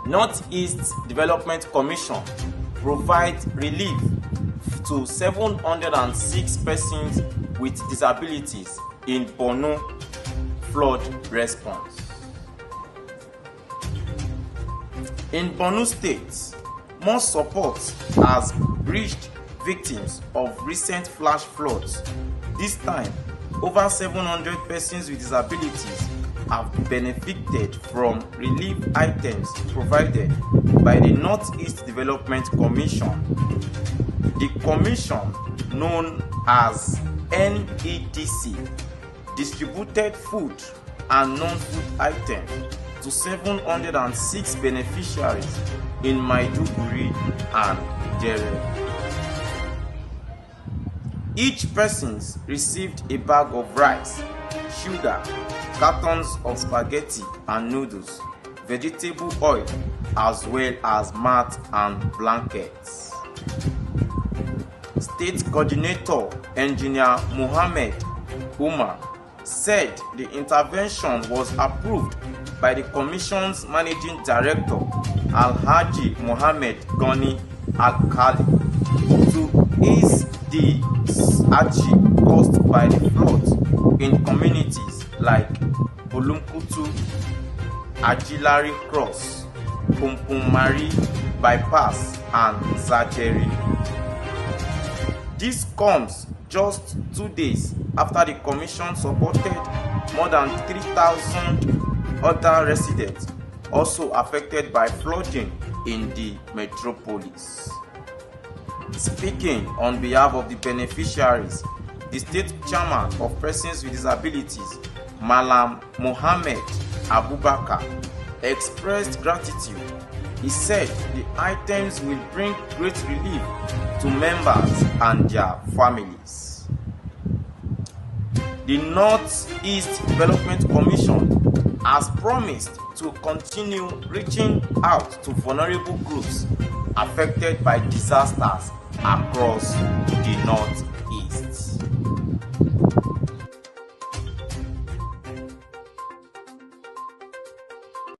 Northeast Development Commission provides relief to 706 persons with disabilities in Borno flood response. In Borno State, more support has reached victims of recent flash floods. This time, over 700 persons with disabilities have benefited from relief items provided by the Northeast Development Commission. The commission, known as NEDC, distributed food and non-food items to 706 beneficiaries in Maiduguri and Jere. Each person received a bag of rice, sugar, cartons of spaghetti and noodles, vegetable oil, as well as mat and blankets. State Coordinator Engineer Mohammed Umar said the intervention was approved by the Commission's Managing Director Alhaji Mohammed Goni Alkali to ease the hardship caused by the floods in communities like Bulumkutu, Ajilari Cross, Pompomari bypass and Zajeri. This comes just 2 days after the commission supported more than 3,000 other residents also affected by flooding in the metropolis. Speaking on behalf of the beneficiaries, the state chairman of persons with disabilities, Malam Mohammed Abubakar, expressed gratitude. He said the items will bring great relief to members and their families. The Northeast Development Commission has promised to continue reaching out to vulnerable groups affected by disasters across the Northeast.